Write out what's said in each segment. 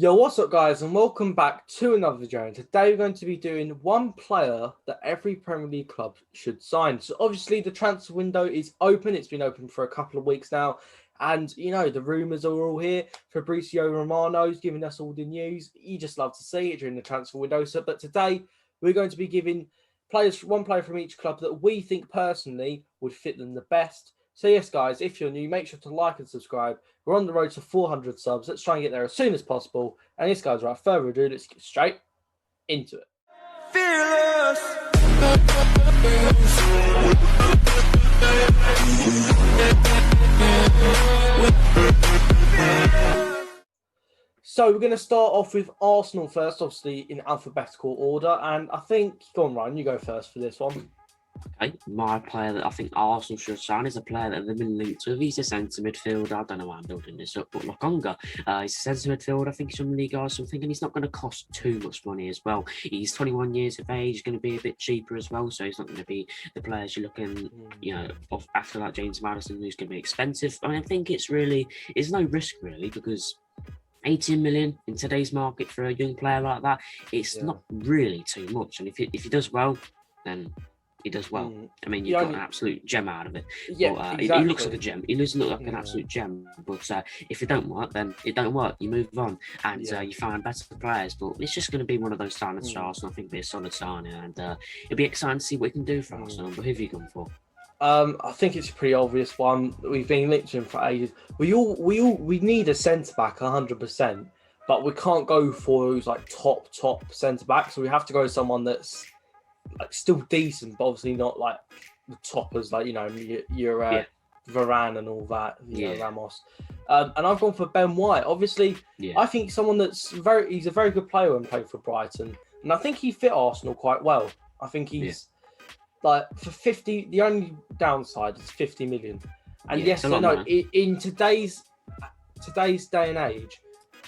Yo, what's up, guys, and welcome back to another video. And today we're going to be doing one player that every Premier League club should sign. So obviously the transfer window is open. It's been open for a couple of weeks now. And, the rumours are all here. Fabrizio Romano's giving us all the news. You just love to see it during the transfer window. But today we're going to be giving one player from each club that we think personally would fit them the best. So yes, guys, if you're new, make sure to like and subscribe. We're on the road to 400 subs. Let's try and get there as soon as possible. And yes, guys, without further ado, let's get straight into it. Fearless. So we're going to start off with Arsenal first, obviously in alphabetical order. And I think, go on, Ryan, you go first for this one. Okay, my player that I think Arsenal should sign is a player that they've been linked with. He's a centre midfielder. I don't know why I'm building this up, but Lokonga, he's a centre midfielder. I think he's from the league. So I'm thinking he's not going to cost too much money as well. He's 21 years of age, going to be a bit cheaper as well. So he's not going to be the players you're looking, off after that James Maddison, who's going to be expensive. I think it's no risk really because 18 million in today's market for a young player like that, it's not really too much. And if he does well, then he does well. I mean, you've got an absolute gem out of it. Yeah, but, exactly. He looks like a gem. He doesn't look like an absolute gem. But if it don't work, then it don't work. You move on and you find better players. But it's just going to be one of those signings for Arsenal. I think it'll be a solid signing, and it'll be exciting to see what he can do for Arsenal. But who have you gone for? I think it's a pretty obvious one. We've been linked to him for ages. We need a centre back 100%, but we can't go for those like top centre back. So we have to go someone that's like still decent, but obviously not like the toppers, like your Varane and all that, Ramos. And I've gone for Ben White. Obviously, I think someone he's a very good player when playing for Brighton, and I think he fit Arsenal quite well. I think he's like for 50. The only downside is 50 million, and in today's day and age,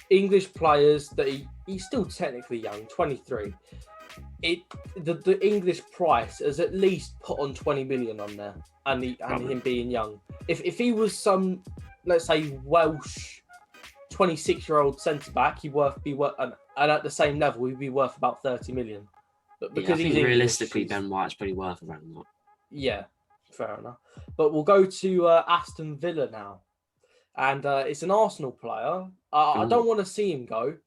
English players that he's still technically young, 23. The English price is at least put on 20 million on there, and him being young. If he was some, let's say, Welsh 26-year-old centre back, he'd be worth, and at the same level, he'd be worth about 30 million. But because I think realistically, Ben White's pretty worth around that. Yeah, fair enough. But we'll go to Aston Villa now, and it's an Arsenal player. I don't want to see him go.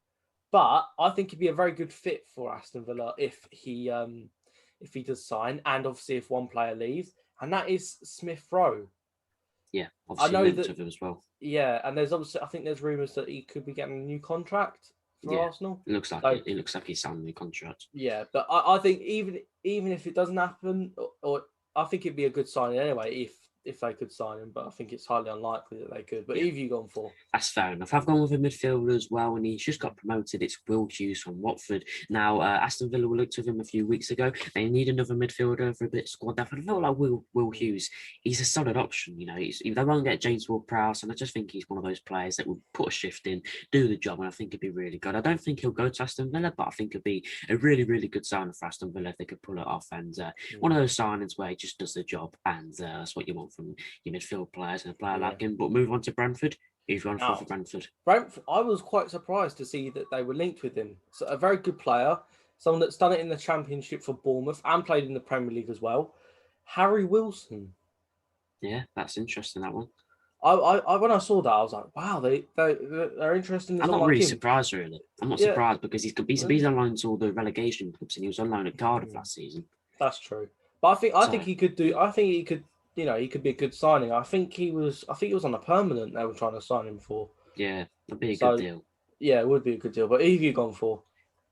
But I think he'd be a very good fit for Aston Villa if he does sign, and obviously if one player leaves, and that is Smith Rowe. Yeah, obviously linked with him as well. Yeah, and I think there's rumours that he could be getting a new contract for Arsenal. It looks like it looks like he's signed a new contract. Yeah, but I think even if it doesn't happen, or I think it'd be a good signing anyway if they could sign him, but I think it's highly unlikely that they could. But who have you gone for? That's fair enough. I've gone with a midfielder as well, and he's just got promoted. It's Will Hughes from Watford. Now, Aston Villa looked at him a few weeks ago. They need another midfielder for a bit of squad depth. I feel like Will Hughes, he's a solid option. They won't get James Ward-Prowse, and I just think he's one of those players that will put a shift in, do the job, and I think he'd be really good. I don't think he'll go to Aston Villa, but I think it'd be a really, really good signing for Aston Villa if they could pull it off. And one of those signings where he just does the job, and that's what you want from your midfield players and a player like him. But move on to Brentford. Who've gone for Brentford? Brentford. I was quite surprised to see that they were linked with him. So a very good player, someone that's done it in the Championship for Bournemouth and played in the Premier League as well. Harry Wilson. Yeah, that's interesting, that one. I when I saw that, I was like, wow, they're interested in I'm not like really him. surprised, really. I'm not surprised because he's on loan to all the relegation clubs and he was on loan at Cardiff last season. That's true. But I think he could do. I think he could. He could be a good signing. I think he was on a permanent. They were trying to sign him for. Yeah, that'd be a good deal. Yeah, it would be a good deal. But who have you gone for?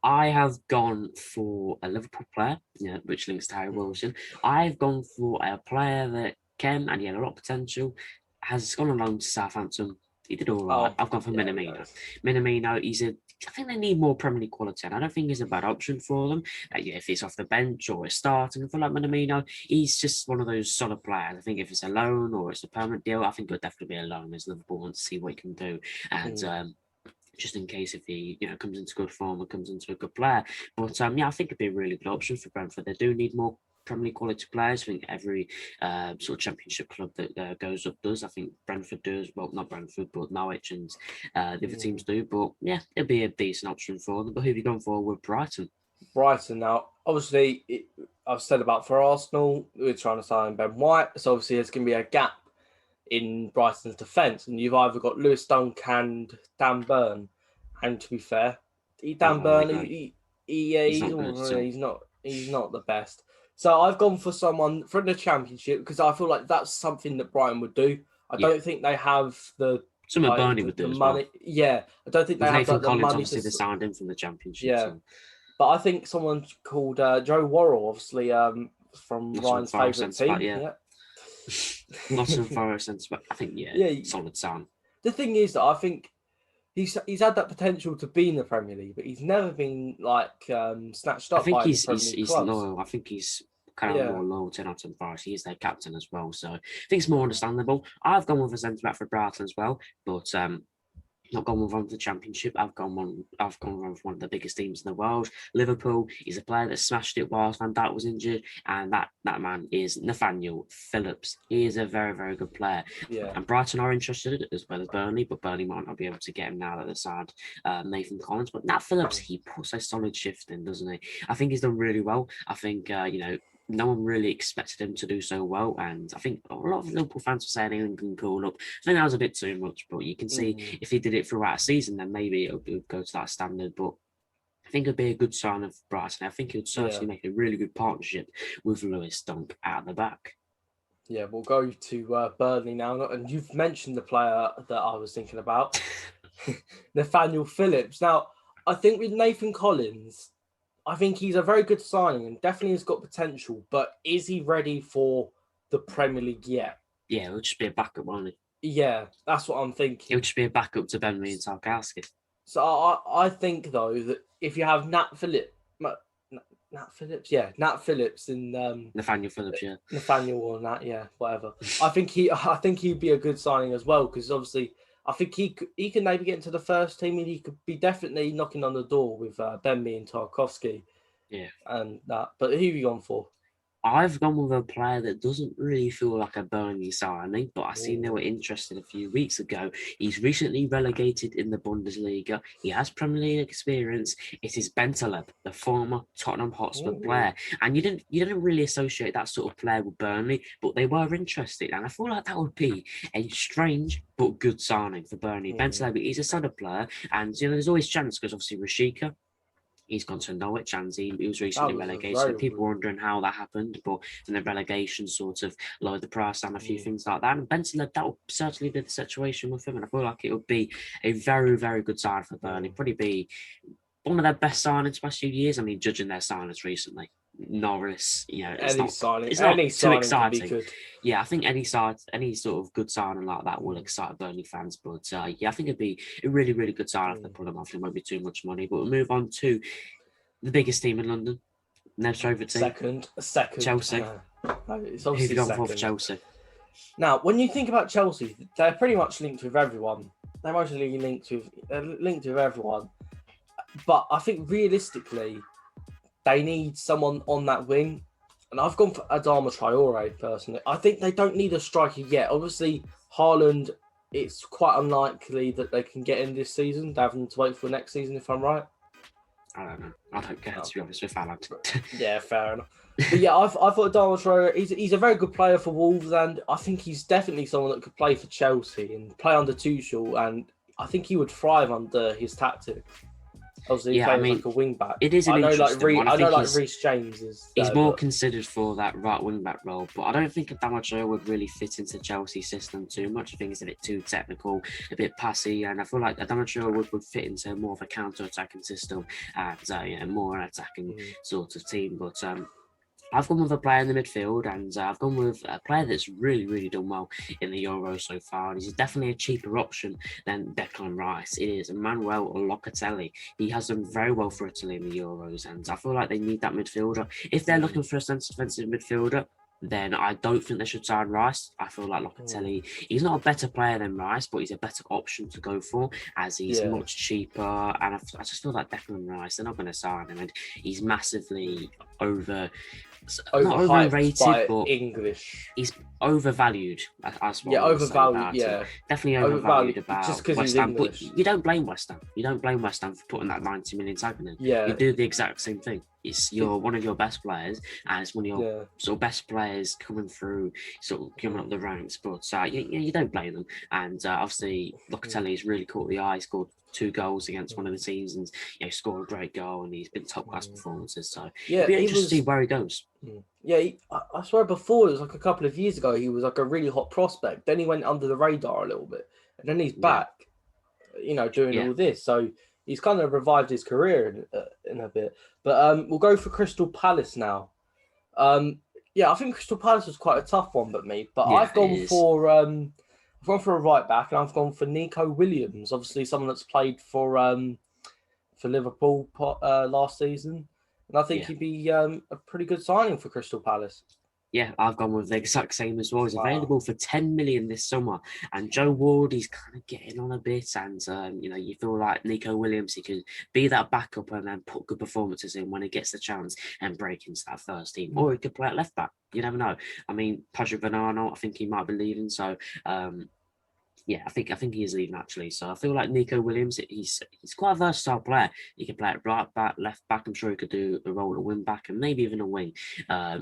I have gone for a Liverpool player, which links to Harry Wilson. I've gone for a player that he had a lot of potential, has gone on loan to Southampton. He did all right. I've gone for Minamino. Minamino, I think they need more Premier League quality, and I don't think he's a bad option for them. If he's off the bench or a starting, I feel like Minamino, he's just one of those solid players. I think if it's a loan or it's a permanent deal, I think it'll definitely be a loan as Liverpool want to see what he can do. And just in case if he comes into good form or comes into a good player. But I think it'd be a really good option for Brentford. They do need more Premier League quality players. I think every sort of Championship club that goes up does. I think Brentford does. Well, not Brentford, but Norwich and the other teams do. But yeah, it'll be a decent option for them. But who have you gone for with Brighton? Brighton now, obviously, I've said about for Arsenal, we're trying to sign Ben White. So obviously, there's going to be a gap in Brighton's defence, and you've either got Lewis Dunk and Dan Burn. And to be fair, Dan Burn, he's not the best. So I've gone for someone from the Championship because I feel like that's something that Brighton would do. I don't think they have the Burnley would do the as money. Well. Yeah, I don't think they have Nathan the Collins, money. obviously, they signed him from the Championship. Yeah, so. But I think someone called Joe Worrell, obviously from Ryan's favourite team. Yeah. Nottingham Forest centre back. I think solid sign. The thing is that I think he's had that potential to be in the Premier League, but he's never been snatched up. I think by he's the Premier League clubs. loyal. I think he's kind of more loyal to Nottingham Forest. He is their captain as well, so I think it's more understandable. I've gone with a centre back for Brighton as well, but not gone with one for the Championship. I've gone with one of the biggest teams in the world. Liverpool. He's a player that smashed it whilst Van Dijk was injured, and that man is Nathaniel Phillips. He is a very, very good player. Yeah. And Brighton are interested as well as Burnley, but Burnley might not be able to get him now that they've signed Nathan Collins. But Nat Phillips, he puts a solid shift in, doesn't he? I think he's done really well. I think no one really expected him to do so well, and I think a lot of Liverpool fans were saying England can call up. I think that was a bit too much, but you can see if he did it throughout a season, then maybe it would go to that standard. But I think it'd be a good sign of Brighton. I think it would certainly make a really good partnership with Lewis Dunk at the back. Yeah, we'll go to Burnley now, and you've mentioned the player that I was thinking about, Nathaniel Phillips. Now, I think with Nathan Collins, I think he's a very good signing and definitely has got potential, but is he ready for the Premier League yet? Yeah, it'll just be a backup, won't it? Yeah, that's what I'm thinking. It'll just be a backup to Burnley and Tarkowski. So I think, though, that if you have Nat Phillips and Nathaniel Phillips, Nathaniel or Nat, whatever. I think he'd be a good signing as well, because obviously I think he can maybe get into the first team, and he could be definitely knocking on the door with Benmi and Tarkowski. Yeah. And that. But who have you gone for? I've gone with a player that doesn't really feel like a Burnley signing, but I seen they were interested a few weeks ago. He's recently relegated in the Bundesliga. He has Premier League experience. It is Bentaleb, the former Tottenham Hotspur player. And you didn't really associate that sort of player with Burnley, but they were interested. And I feel like that would be a strange but good signing for Burnley. Bentaleb, he's a solid player, and there's always chance because obviously Rashika, he's gone to Norwich and he was recently relegated. People were wondering how that happened, but then the relegation sort of lowered the price down, a few things like that. And Bentaleb, that would certainly be the situation with him. And I feel like it would be a very, very good sign for Burnley. Probably be one of their best signings the past few years. I mean, judging their signings recently. Norris, it's not too exciting. Yeah, I think any sort of good signing like that will excite Burnley fans. But I think it'd be a really, really good sign if they pull them off. It won't be too much money. But we'll move on to the biggest team in London. Neb's favourite team. Second. Chelsea. It's obviously who've you gone for Chelsea? Now, when you think about Chelsea, they're pretty much linked with everyone. They're mostly linked with everyone. But I think realistically, they need someone on that wing. And I've gone for Adama Traore, personally. I think they don't need a striker yet. Obviously, Haaland, it's quite unlikely that they can get in this season. They're having to wait for next season, if I'm right. I don't know. I don't care, to be honest with Haaland. Yeah, fair enough. But yeah, I thought Adama Traore, he's a very good player for Wolves, and I think he's definitely someone that could play for Chelsea and play under Tuchel, and I think he would thrive under his tactics. Obviously, he plays like a wing back. It is an interesting one. I know Reece James is. He's more considered for that right wing back role, but I don't think Adama Traore would really fit into Chelsea's system too much. I think it's a bit too technical, a bit passy, and I feel like Adama Traore would fit into more of a counter-attacking system and more an attacking sort of team. But I've gone with a player in the midfield, and I've gone with a player that's really, really done well in the Euros so far. And he's definitely a cheaper option than Declan Rice. It is Manuel Locatelli. He has done very well for Italy in the Euros, and I feel like they need that midfielder. If they're looking for a defensive midfielder, then I don't think they should sign Rice. I feel like Locatelli, he's not a better player than Rice, but he's a better option to go for as he's much cheaper. And I just feel like Declan Rice, they're not going to sign him, and he's massively not overhyped overrated, by but English. he's overvalued. That's what Yeah, I want to say overvalued. about him. Yeah, Definitely overvalued overvalued just about because he's West Ham. But English. you don't blame West Ham. You don't blame West Ham for putting that 90 million tag on him. Yeah, You do the exact same thing. It's one of your best players, and it's one of your sort of best players coming through, sort of coming up the ranks. But you don't blame them. And obviously, Locatelli's really caught the eye. He scored 2 goals against one of the teams, and scored a great goal. And he's been top class performances. So it'll be interesting to see where he goes. Yeah, I swear before it was like a couple of years ago he was like a really hot prospect. Then he went under the radar a little bit, and then he's back, doing all this. So he's kind of revived his career in a bit. But we'll go for Crystal Palace now. I think Crystal Palace was quite a tough one, but I've gone for a right back, and I've gone for Nico Williams. Obviously, someone that's played for Liverpool last season. And I think he'd be a pretty good signing for Crystal Palace. Yeah, I've gone with the exact same as well. He's available for 10 million this summer. And Joe Ward, he's kind of getting on a bit. And, you feel like Nico Williams, he could be that backup and then put good performances in when he gets the chance and break into that first team. Or he could play at left back. You never know. I mean, Patrick Vanano, I think he might be leaving. So, I think he is leaving actually. So I feel like Nico Williams, he's quite a versatile player. He can play at right back, left back. I'm sure he could do a role at wing back and maybe even a wing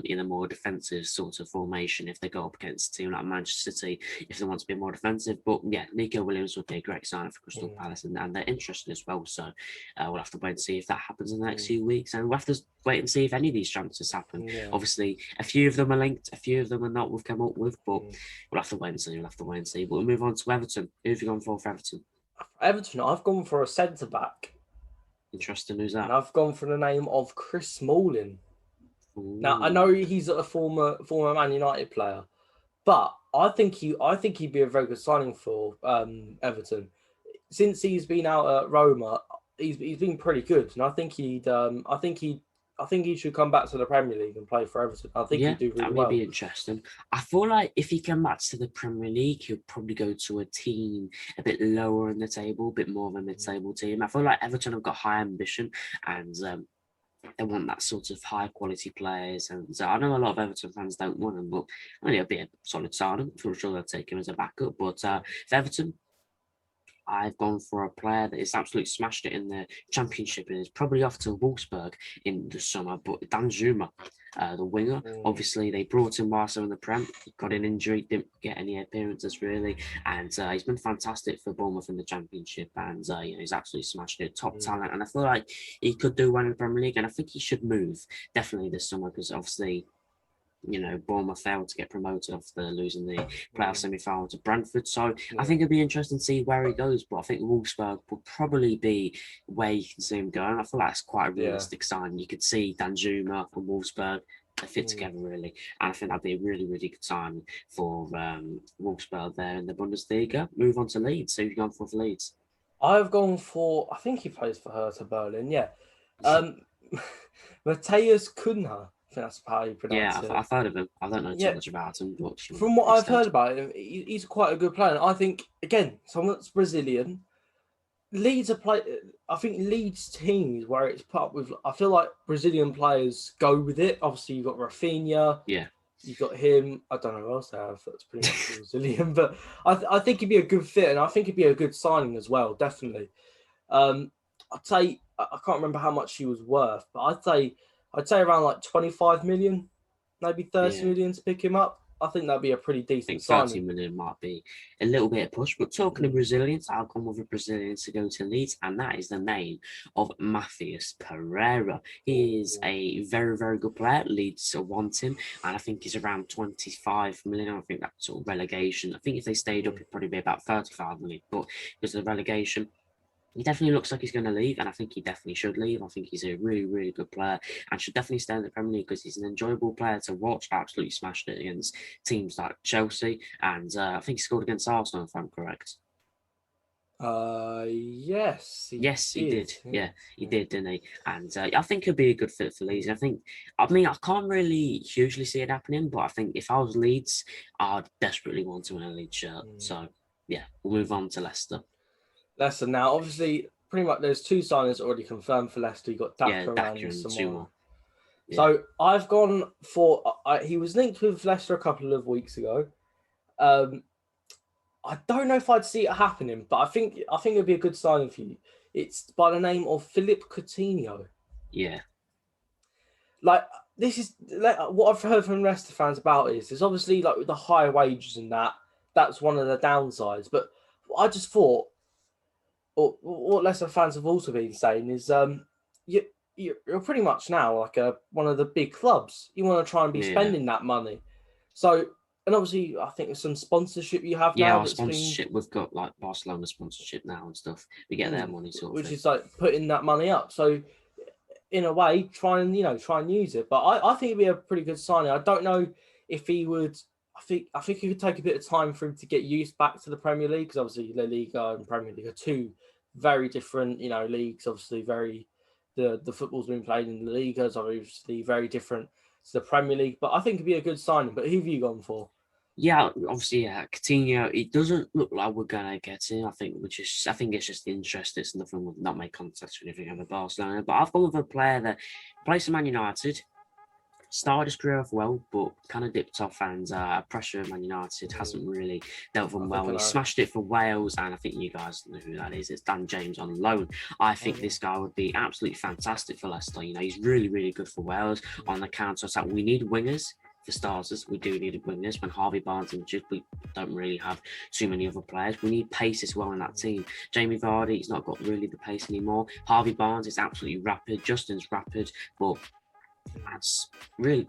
in a more defensive sort of formation if they go up against a team like Manchester City, if they want to be more defensive. But yeah, Nico Williams would be a great sign for Crystal Palace and they're interested as well. So we'll have to wait and see if that happens in the next few weeks. And we'll have to wait and see if any of these transfers happen. Yeah. Obviously, a few of them are linked, a few of them are not, we've come up with, but we'll have to wait and see. But we'll move on to Everton. Who have you gone for Everton? Everton, I've gone for a centre-back. Interesting, who's that? And I've gone for the name of Chris Smalling. Ooh. Now, I know he's a former Man United player, but I think he'd be a very good signing for Everton. Since he's been out at Roma, he's been pretty good, and I think he should come back to the Premier League and play for Everton. I think he'd do really well. That may be interesting. I feel like if he comes back to the Premier League, he'll probably go to a team a bit lower in the table, a bit more of a mid-table team. I feel like Everton have got high ambition and they want that sort of high-quality players. And I know a lot of Everton fans don't want them, but it'll be a solid signing. I'm sure they'll take him as a backup. But for Everton, I've gone for a player that has absolutely smashed it in the Championship and is probably off to Wolfsburg in the summer. But Danjuma, the winger, obviously they brought him whilst in the Prem. He got an injury, didn't get any appearances really, and he's been fantastic for Bournemouth in the Championship. And he's absolutely smashed it, top talent. And I feel like he could do well in the Premier League, and I think he should move definitely this summer because obviously, Bournemouth failed to get promoted after losing the playoff semi-final to Brentford. So I think it'd be interesting to see where he goes. But I think Wolfsburg will probably be where you can see him going. I feel like that's quite a realistic sign. You could see Danjuma and Wolfsburg, they fit together really. And I think that'd be a really, really good sign for Wolfsburg there in the Bundesliga. Move on to Leeds. So you've gone for Leeds? I've gone for, I think he plays for Hertha Berlin, Matthias Cunha. I think that's how you pronounce it. I've heard of him. I don't know too much about him. But from what I've heard about him, he's quite a good player. And I think, again, someone that's Brazilian. Leeds I think Leeds teams where it's put up with, I feel like Brazilian players go with it. Obviously, you've got Rafinha. Yeah. You've got him. I don't know who else they have. That's pretty much Brazilian. But I think he'd be a good fit. And I think he'd be a good signing as well, definitely. I'd say, I can't remember how much he was worth, but I'd say around like 25 million, maybe 30 million to pick him up. I think that'd be a pretty decent signing. 30 million might be a little bit of push. But talking of Brazilians, I'll come with a Brazilian to go to Leeds, and that is the name of Matheus Pereira. He is a very, very good player. Leeds want him, and I think he's around 25 million. I think that's sort of relegation. I think if they stayed up, it'd probably be about 35 million. But because of the relegation, he definitely looks like he's going to leave, and I think he definitely should leave. I think he's a really, really good player and should definitely stay in the Premier League because he's an enjoyable player to watch. Absolutely smashed it against teams like Chelsea, and I think he scored against Arsenal, if I'm correct. Yes, he did. Yeah, he did, didn't he? And I think he'll be a good fit for Leeds. I can't really hugely see it happening, but I think if I was Leeds, I'd desperately want to win a Leeds shirt. So, yeah, we'll move on to Leicester. Leicester now, obviously, pretty much there's 2 signings already confirmed for Leicester. You got Daka and Samora. So I've gone for. He was linked with Leicester a couple of weeks ago. I don't know if I'd see it happening, but I think it'd be a good signing for you. It's by the name of Philip Coutinho. Yeah. Like this is like, what I've heard from Leicester fans about is there's obviously like with the high wages and that's one of the downsides. But I just thought, or what Leicester fans have also been saying is, you're pretty much now like one of the big clubs. You want to try and be spending that money. So, and obviously, I think there's some sponsorship you have now. Our sponsorship, we've got like Barcelona sponsorship now and stuff. We get their money which is like putting that money up. So, in a way, try and use it. But I think it'd be a pretty good signing. I don't know if he would. I think it could take a bit of time for him to get used back to the Premier League, because obviously La Liga and Premier League are two very different, leagues. Obviously, the football's been played in the Liga is obviously very different to the Premier League. But I think it'd be a good signing. But who have you gone for? Yeah, obviously, Coutinho. It doesn't look like we're gonna get him. I think it's just interest. It's nothing. We've not made contact with anything over Barcelona. But I've gone with a player that plays for Man United. Started his career off well, but kind of dipped off, and pressure of Man United hasn't really dealt with him well. He smashed it for Wales, and I think you guys know who that is. It's Dan James on loan. I think this guy would be absolutely fantastic for Leicester. He's really, really good for Wales on the counter attack. We need wingers. For starters, we do need wingers. When Harvey Barnes injured, we don't really have too many other players. We need pace as well in that team. Jamie Vardy, he's not got really the pace anymore. Harvey Barnes is absolutely rapid. Justin's rapid, but that's really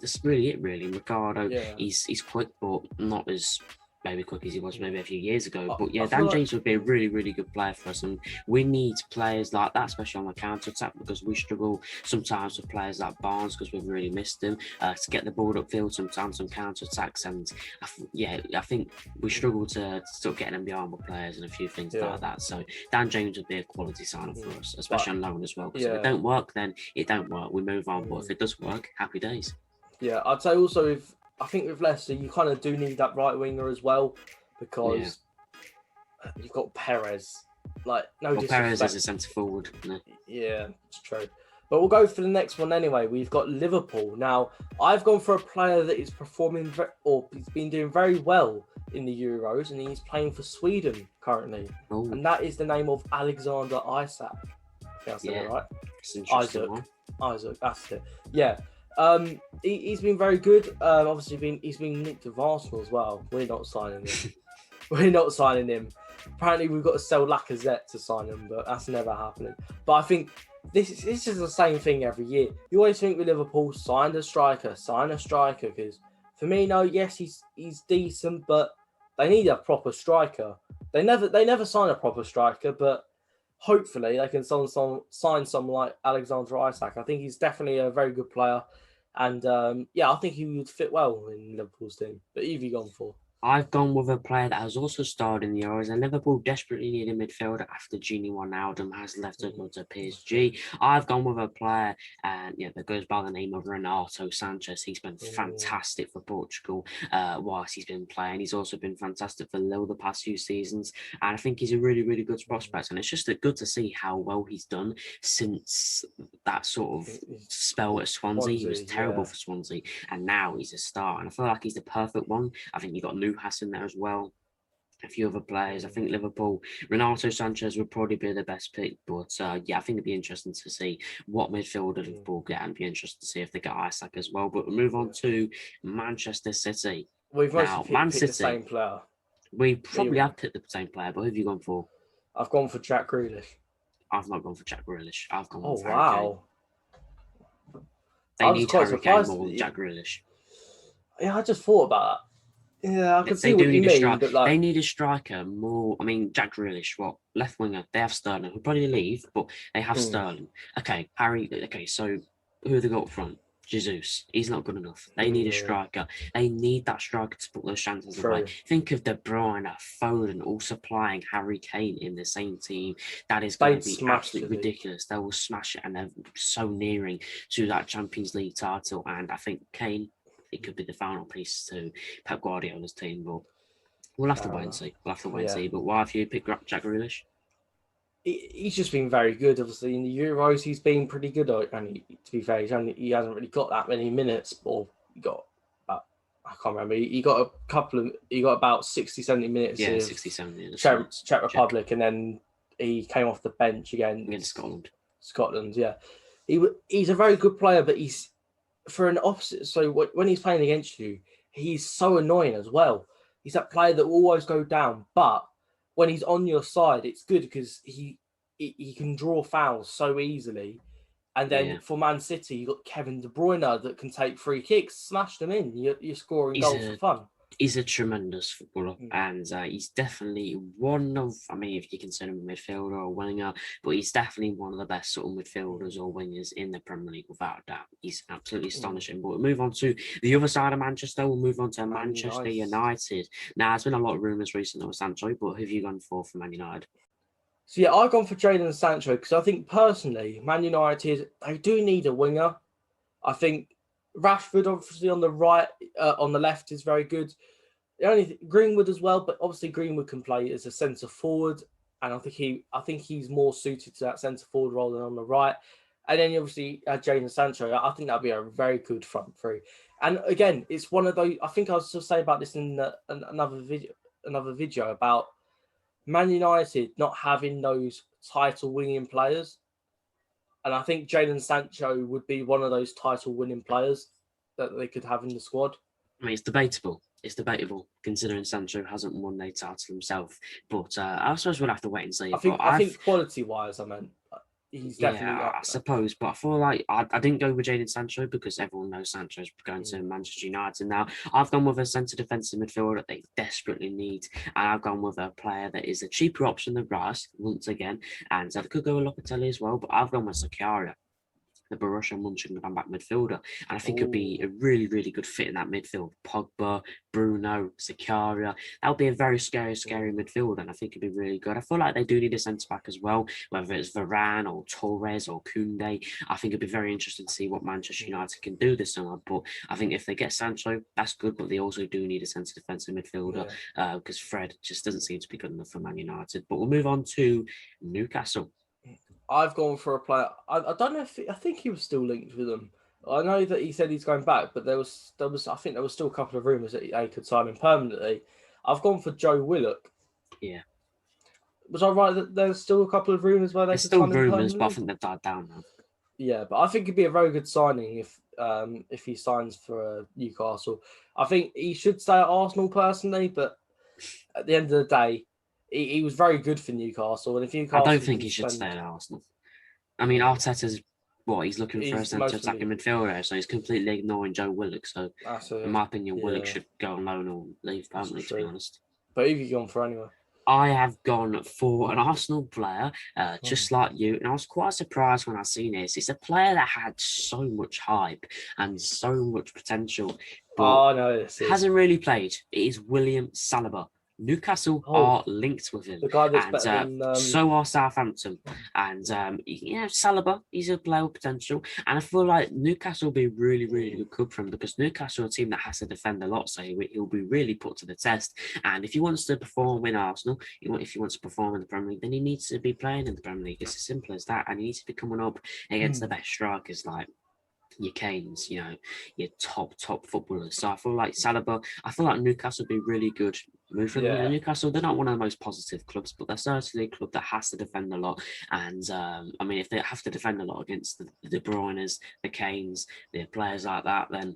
it. Really, Ricardo, he's quick, but not as maybe quick as he was maybe a few years ago. But yeah, Dan James would be a really, really good player for us, and we need players like that, especially on the counter attack, because we struggle sometimes with players like Barnes because we've really missed him to get the ball upfield sometimes on counter attacks, and I think we struggle to still getting them behind with players and a few things like that. So Dan James would be a quality signing for us, especially on loan as well. Because if it don't work, then it don't work. We move on. But if it does work, happy days. Yeah, I'd say also I think with Leicester, you kind of do need that right winger as well, because you've got Perez. Perez is a centre forward. Yeah, it's true. But we'll go for the next one anyway. We've got Liverpool. Now, I've gone for a player that is performing, he's been doing very well in the Euros, and he's playing for Sweden currently. Ooh. And that is the name of Alexander Isak. I think I said it right. Isaac, that's it. Yeah. He's been very good. Obviously, he's been linked to Arsenal as well. We're not signing him. Apparently, we've got to sell Lacazette to sign him, but that's never happening. But I think this is the same thing every year. You always think with Liverpool, sign a striker, because Firmino, yes, he's decent, but they need a proper striker. They never sign a proper striker, but hopefully they can sign someone like Alexander Isak. I think he's definitely a very good player. And I think he would fit well in Liverpool's team. But who have you gone for? I've gone with a player that has also starred in the Euros, and Liverpool desperately need a midfielder after Gini Wijnaldum has left to go to PSG. I've gone with a player that goes by the name of Renato Sanchez. He's been fantastic for Portugal whilst he's been playing. He's also been fantastic for Lille the past few seasons, and I think he's a really, really good prospect. And it's just good to see how well he's done since that sort of spell at Swansea. He was terrible for Swansea, and now he's a star. And I feel like he's the perfect one. I think you got Newcastle in there as well. A few other players. I think Liverpool, Renato Sanchez would probably be the best pick. But I think it'd be interesting to see what midfielder Liverpool get, and be interested to see if they get Isak as well. But we'll move on to Manchester City. We've mostly picked the same player. We probably have picked the same player, but who have you gone for? I've gone for Jack Grealish. I've not gone for Jack Grealish. I've gone for Harry Kane. They need Harry Kane more than Jack Grealish. Yeah, I just thought about that. Yeah, I can see what you mean. But they need a striker more. I mean, Jack Grealish, left winger? They have Sterling. He'll probably leave, but they have Sterling. Okay, Harry. Okay, so who have they got up front? Jesus. He's not good enough. They need a striker. They need that striker to put those chances away. Think of De Bruyne, Foden, all supplying Harry Kane in the same team. That is going to be absolutely ridiculous. They will smash it, and they're so nearing to that Champions League title. And I think Kane, it could be the final piece to Pep Guardiola's team, but we'll have to wait and see. But why have you picked Jack Grealish? he's just been very good. Obviously, in the Euros, he's been pretty good. And to be fair, he hasn't really got that many minutes, or he got I can't remember. He got he got about 60, 70 minutes. Yeah, of 60, 70 Czech Republic, and then he came off the bench against Scotland. Scotland, yeah. He's a very good player, but he's for an opposite. So when he's playing against you, he's so annoying as well. He's that player that will always go down, but when he's on your side, it's good because he can draw fouls so easily. And then for Man City, you got Kevin De Bruyne that can take free kicks, smash them in. You're scoring goals for fun. He's a tremendous footballer, and he's definitely one of, I mean, if you consider him a midfielder or a winger, but he's definitely one of the best sort of midfielders or wingers in the Premier League, without a doubt. He's absolutely astonishing. But we'll move on to the other side of Manchester. We'll move on to Manchester United. Now, there's been a lot of rumours recently with Sancho, but who have you gone for Man United? So, yeah, I've gone for Jadon Sancho because I think, personally, Man United, they do need a winger. I think Rashford, obviously, on the right, on the left is very good. The only Greenwood as well, but obviously Greenwood can play as a centre forward, and I think he's more suited to that centre forward role than on the right. And then obviously Jadon Sancho, I think that'd be a very good front three. And again, it's one of those. I think I was just saying about this in another video about Man United not having those title winning players. And I think Jadon Sancho would be one of those title winning players that they could have in the squad. I mean, it's debatable. It's debatable considering Sancho hasn't won a title himself. But I suppose we'll have to wait and see. I think quality wise, I meant he's definitely. Yeah, I suppose, but I feel like I didn't go with Jadon Sancho because everyone knows Sancho's going to Manchester United now. I've gone with a centre defensive midfielder that they desperately need, and I've gone with a player that is a cheaper option than Rice once again, and I could go with Locatelli as well, but I've gone with sCareerMode, the Borussia Mönchengladbach midfielder, and I think it'd be a really, really good fit in that midfield. Pogba, Bruno, sCareerMode. That would be a very scary midfield, and I think it'd be really good. I feel like they do need a centre-back as well, whether it's Varane or Torres or Koundé. I think it'd be very interesting to see what Manchester United can do this summer, but I think if they get Sancho, that's good, but they also do need a centre defensive midfielder because Fred just doesn't seem to be good enough for Man United. But we'll move on to Newcastle. I've gone for a player. I don't know if I think he was still linked with them. I know that he said he's going back, but there was I think there was still a couple of rumours that they could sign him permanently. I've gone for Joe Willock. Yeah. Was I right that there's still a couple of rumours where they There's could still sign him rumours, permanently? but I think they've died down now. Yeah, but I think it'd be a very good signing if he signs for Newcastle. I think he should stay at Arsenal personally, but at the end of the day, he was very good for Newcastle. And if Newcastle, I don't think he should stay at Arsenal. I mean, Arteta's he's looking for a centre attacking midfielder, so he's completely ignoring Joe Willock. So, in my opinion, Willock should go on loan or leave permanently, to be honest. But who have you gone for anyway? I have gone for an Arsenal player, just like you, and I was quite surprised when I seen this. It's a player that had so much hype and so much potential, but hasn't really played. It is William Saliba. Newcastle are linked with him, the guy that's and so are Southampton. And Saliba, he's a player with potential, and I feel like Newcastle will be really, really good club for him because Newcastle are a team that has to defend a lot, so he'll be really put to the test. And if he wants to perform in Arsenal, if he wants to perform in the Premier League, then he needs to be playing in the Premier League. It's as simple as that, and he needs to be coming up against the best strikers like your Kanes, your top footballers. So I feel like Saliba, I feel like Newcastle would be really good move for them. Newcastle, they're not one of the most positive clubs, but they're certainly a club that has to defend a lot. And I mean, if they have to defend a lot against the De Bruynes, the Kanes, the players like that, then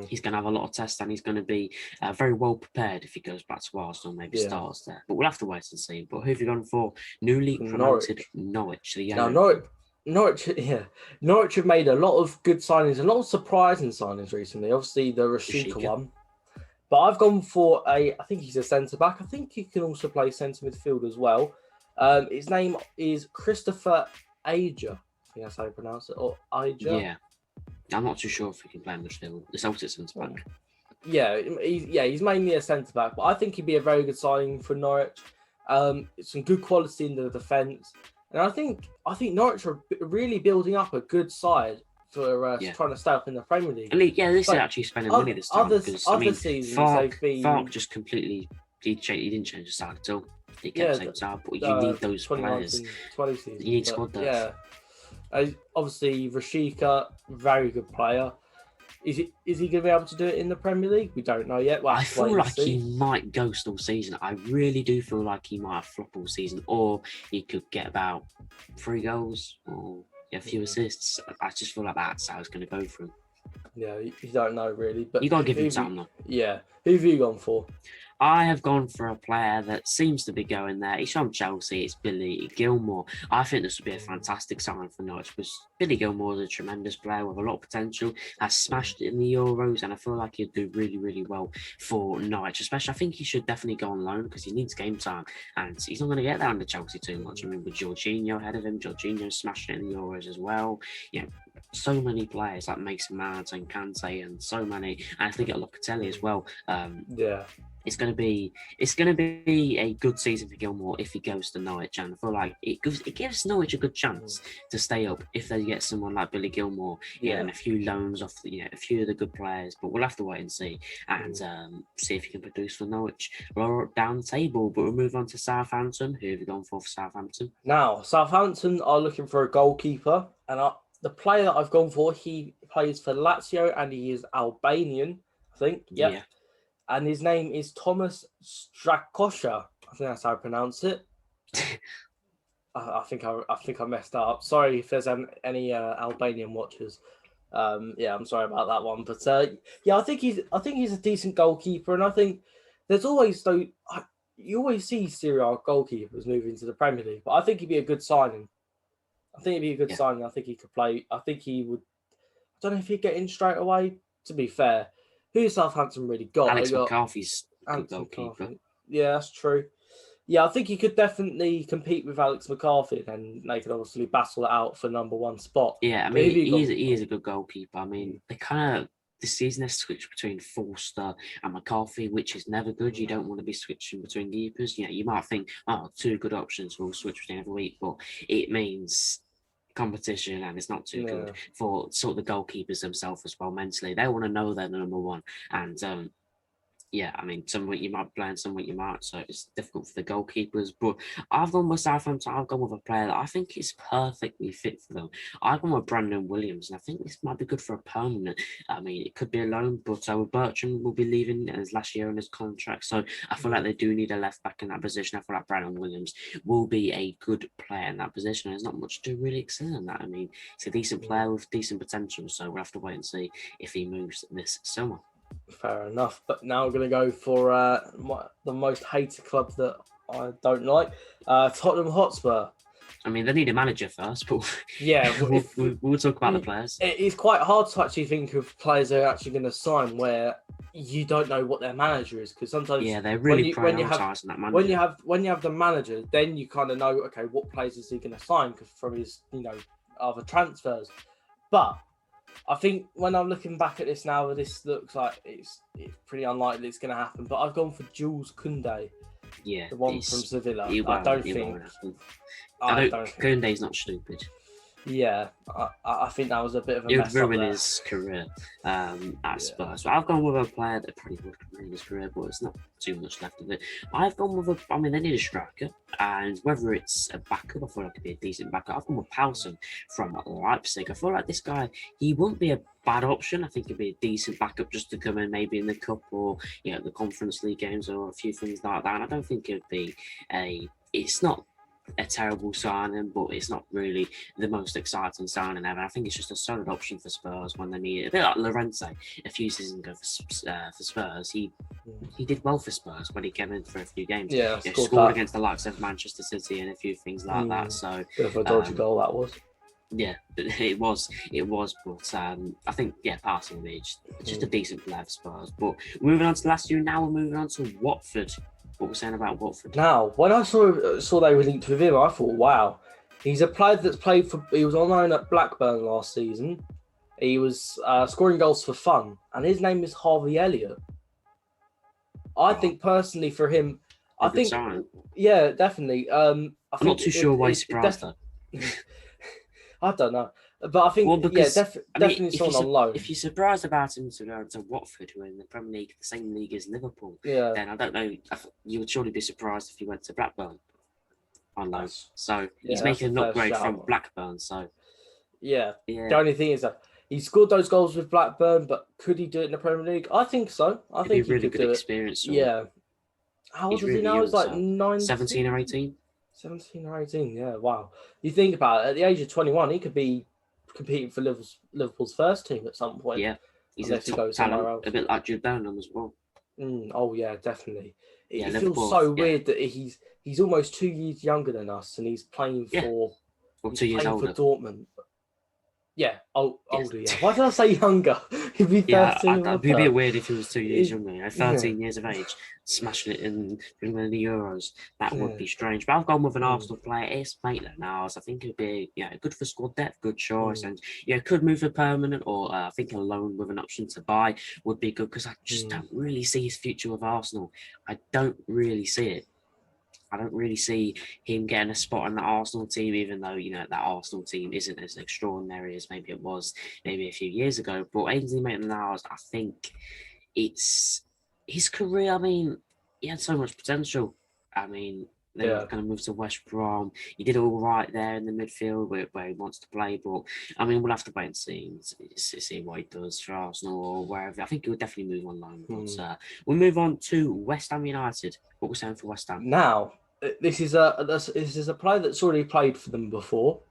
he's going to have a lot of tests, and he's going to be very well prepared if he goes back to Arsenal, maybe starts there. But we'll have to wait and see. But who have you gone for? Newly promoted Norwich. Norwich have made a lot of good signings, a lot of surprising signings recently. Obviously, the Rashica one. But I've gone for I think he's a centre-back. I think he can also play centre midfield as well. His name is Christopher Ajer. I think that's how you pronounce it. Or Ajer. Yeah. I'm not too sure if he can play in midfield. The Celtic centre-back. He's mainly a centre-back. But I think he'd be a very good signing for Norwich. Some good quality in the defence. And I think Norwich are really building up a good side for trying to stay up in the Premier League. Yeah, this is actually spending money this time. Other seasons they've been... Fark just completely... He didn't change the side at all. He Yeah, kept saying so, but you need those players. 20 season. You need squad depth. Yeah. Obviously, Rashika, very good player. Is he going to be able to do it in the Premier League? We don't know yet. We'll I have to wait feel and like see. he might ghost all season. I really do feel like he might flop all season, or he could get about 3 goals or a few assists. I just feel like that's how it's going to go for him. Yeah, you don't know really, but You got to give him time though. Yeah, who have you gone for? I have gone for a player that seems to be going there. He's from Chelsea. It's Billy Gilmour. I think this would be a fantastic sign for Norwich because Billy Gilmour is a tremendous player with a lot of potential. Has smashed it in the Euros, and I feel like he'd do really, really well for Norwich. Especially, I think he should definitely go on loan because he needs game time, and he's not going to get there under Chelsea too much. I mean, with Jorginho ahead of him, Jorginho smashing it in the Euros as well. You know, so many players like Mason Mount and Kante, and so many. And I think at Locatelli as well. Yeah. It's going to be a good season for Gilmour if he goes to Norwich, and I feel like it gives Norwich a good chance to stay up if they get someone like Billy Gilmour, and a few loans off, a few of the good players. But we'll have to wait and see, and see if he can produce for Norwich. We're down the table, but we'll move on to Southampton. Who have you gone for Southampton? Now, Southampton are looking for a goalkeeper, and the player that I've gone for, he plays for Lazio, and he is Albanian, I think. Yep. Yeah. And his name is Thomas Strakosha. I think that's how I pronounce it. I think I messed that up. Sorry if there's any Albanian watchers. I'm sorry about that one. But I think he's a decent goalkeeper, and I think there's always you always see Serie A goalkeepers moving to the Premier League, but I think he'd be a good signing. Signing. I think he could play. I think he would. I don't know if he'd get in straight away. To be fair. Who Southampton really got? Alex McCarthy's good goalkeeper. McCarthy. Yeah, that's true. Yeah, I think he could definitely compete with Alex McCarthy, and they could obviously battle it out for number 1 spot. Yeah, I mean, he is a good goalkeeper. I mean, they kind of this season they switched between Forster and McCarthy, which is never good. You don't want to be switching between keepers. You might think, 2 good options, we'll switch between every week, but it means competition, and it's not too good for sort of the goalkeepers themselves as well mentally. They want to know they're the number 1, and I mean, some week you might play and some week you might, so it's difficult for the goalkeepers. But I've gone with Southampton. I've gone with a player that I think is perfectly fit for them. I've gone with Brandon Williams, and I think this might be good for a permanent. I mean, it could be a loan, but Bertrand will be leaving his last year on his contract, so I feel like they do need a left back in that position. I feel like Brandon Williams will be a good player in that position. There's not much to really excel in that. I mean, he's a decent player with decent potential, so we'll have to wait and see if he moves this summer. Fair enough. But now we're going to go for the most hated club that I don't like, Tottenham Hotspur. I mean, they need a manager first, but we'll talk about the players. It's quite hard to actually think of players they're actually going to sign where you don't know what their manager is, because sometimes they're really prioritising that manager. When you have the manager, then you kind of know, okay, what players is he going to sign from his other transfers. But I think when I'm looking back at this now, this looks like it's pretty unlikely it's going to happen. But I've gone for Jules Koundé, the one from Sevilla. I don't think Koundé's not stupid. Yeah, I think that was a bit of a He'll mess ruin up his career at Spurs. So I've gone with a player that probably would ruin his career, but it's not too much left of it. I've gone with they need a striker, and whether it's a backup, I feel like it'd be a decent backup. I've gone with Poulsen from Leipzig. I feel like this guy, he wouldn't be a bad option. I think it'd be a decent backup just to come in maybe in the cup or the Conference League games or a few things like that. And I don't think it'd be it's not a terrible signing, but it's not really the most exciting signing ever. I think it's just a solid option for Spurs when they need it. A bit like Llorente a few seasons ago for Spurs. He did well for Spurs when he came in for a few games. Yeah, he scored against the likes of Manchester City and a few things like that. So bit of a dodgy goal that was. Yeah, it was, but I think passing of age, just a decent player for Spurs. But moving on to the last year, now we're moving on to Watford. What we're saying about Watford. Now, when I saw they were linked with him, I thought, wow, he's a player that's he was on loan at Blackburn last season. He was scoring goals for fun, and his name is Harvey Elliott. I think personally for him, definitely. I'm not too sure why he's surprised though. I don't know, but I think Well, because I mean, definitely someone on loan. if you're surprised about him to go to Watford, who are in the Premier League, the same league as Liverpool, Yeah, then I don't know. You would surely be surprised if he went to Blackburn on loan. So he's that's a making an fair upgrade from shout. Blackburn. So Yeah, the yeah, only thing is that he scored those goals with Blackburn, but could he do it in the Premier League? I think so. I it'd be a think he really could good do it. experience for him. Yeah. How old He's is he really now? He's young, like so 17 or 19, 18. 17 or 18. Yeah, wow. You think about it, at the age of 21, he could be competing for Liverpool's first team at some point, Yeah, he's a unless he top goes somewhere talent, else. a bit like Jude Bellingham as well. Oh yeah, definitely. Yeah, It feels Liverpool. so Yeah, weird that he's almost 2 years younger than us, and yeah. Well, he's 2 years playing for older. Dortmund. Yeah, Yes. older. Yeah. Why did I say younger? He'd be Yeah, 13 that'd with be a her. bit weird if he was 2 years younger. Yeah, 13 years of age, smashing it in winning the Euros. That would yeah. be strange. But I've gone with an Mm, Arsenal player. It's Maitland-Niles. I think it'd be good for squad depth, good choice, mm, and could move for permanent or I think a loan with an option to buy would be good because I just mm. don't really see his future with Arsenal. I don't really see it. I don't really see him getting a spot in the Arsenal team, even though, that Arsenal team isn't as extraordinary as maybe it was maybe a few years ago. But Ainsley Maitland-Niles, I think it's his career. I mean, he had so much potential. I mean, then he's Yeah. going to move to West Brom. He did all right there in the midfield where he wants to play. But, I mean, we'll have to wait and see what he does for Arsenal or wherever. I think he'll definitely move on loan. Mm. But we'll move on to West Ham United. What we're saying for West Ham. Now, this is a player that's already played for them before.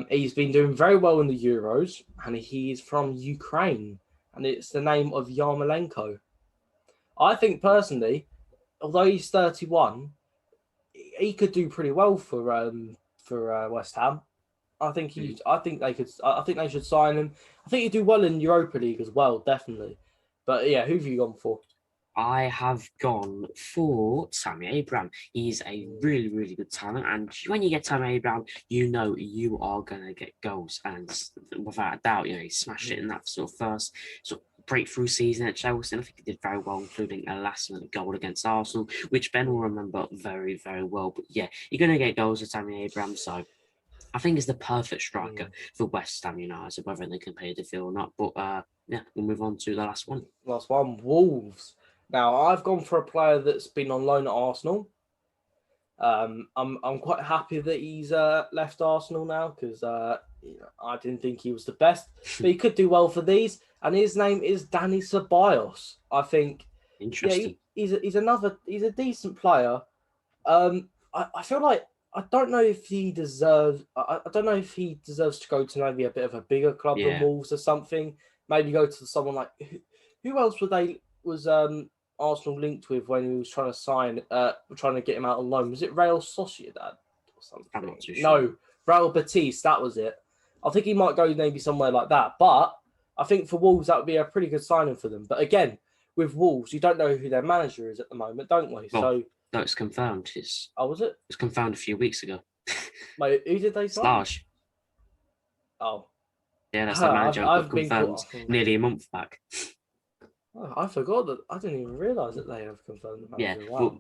He's been doing very well in the Euros, and he's from Ukraine, and it's the name of Yarmolenko. I think personally, although he's 31, he could do pretty well for West Ham. I think they could. I think they should sign him. I think he'd do well in Europa League as well, definitely. But yeah, who have you gone for? I have gone for Tammy Abraham. He's a really, really good talent. And when you get Tammy Abraham, you know you are going to get goals. And without a doubt, he smashed it in that sort of first sort of breakthrough season at Chelsea. And I think he did very well, including a last-minute goal against Arsenal, which Ben will remember very, very well. But yeah, you're going to get goals with Tammy Abraham. So I think he's the perfect striker for West Ham United, whether they can pay the fee or not. But we'll move on to the last one. Last one, Wolves. Now I've gone for a player that's been on loan at Arsenal. I'm quite happy that he's left Arsenal now because I didn't think he was the best, but he could do well for these. And his name is Danny Ceballos. I think. Interesting. Yeah, he's a decent player. I feel like I don't know if he deserves. I don't know if he deserves to go to maybe a bit of a bigger club than Wolves or something. Maybe go to someone like who else was Arsenal linked with when he was trying to get him out on loan? Was it Real Sociedad or something? I'm not too sure. No, Real Betis. That was it. I think he might go maybe somewhere like that. But I think for Wolves that would be a pretty good signing for them. But again, with Wolves, you don't know who their manager is at the moment, don't we? Well, no, it's confirmed. Was it? It's confirmed a few weeks ago. Wait, who did they sign? Large. Oh. Yeah, that's the manager. I've confirmed nearly a month back. Oh, I forgot that. I didn't even realise that they have confirmed the manager. Yeah, Wow.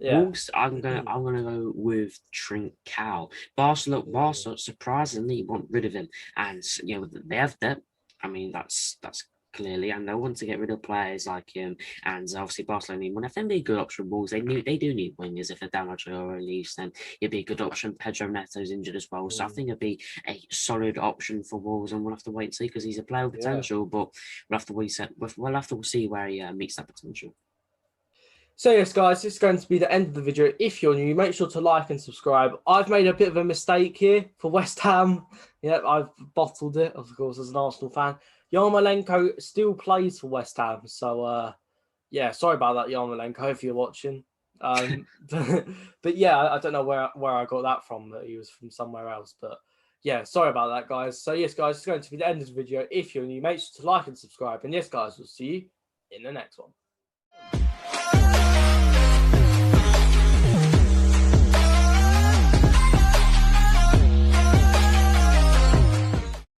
Wolves. I'm gonna go with Trincao. Barcelona surprisingly want rid of him, and they have that. I mean, that's clearly, and they want to get rid of players like him. And obviously, Barcelona need money. I think they'd be a good option. Wolves. They do need wingers. If they're down or leaves, then it'd be a good option. Pedro Neto's injured as well, so I think it'd be a solid option for Wolves. And we'll have to wait and see because he's a player with potential. But we'll have to see where he meets that potential. So yes, guys, this is going to be the end of the video. If you're new, make sure to like and subscribe. I've made a bit of a mistake here for West Ham. Yeah, I've bottled it, of course, as an Arsenal fan. Yarmolenko still plays for West Ham. So, sorry about that, Yarmolenko, if you're watching. But yeah, I don't know where I got that from, that he was from somewhere else. But yeah, sorry about that, guys. So yes, guys, it's going to be the end of the video. If you're new, make sure to like and subscribe. And yes, guys, we'll see you in the next one.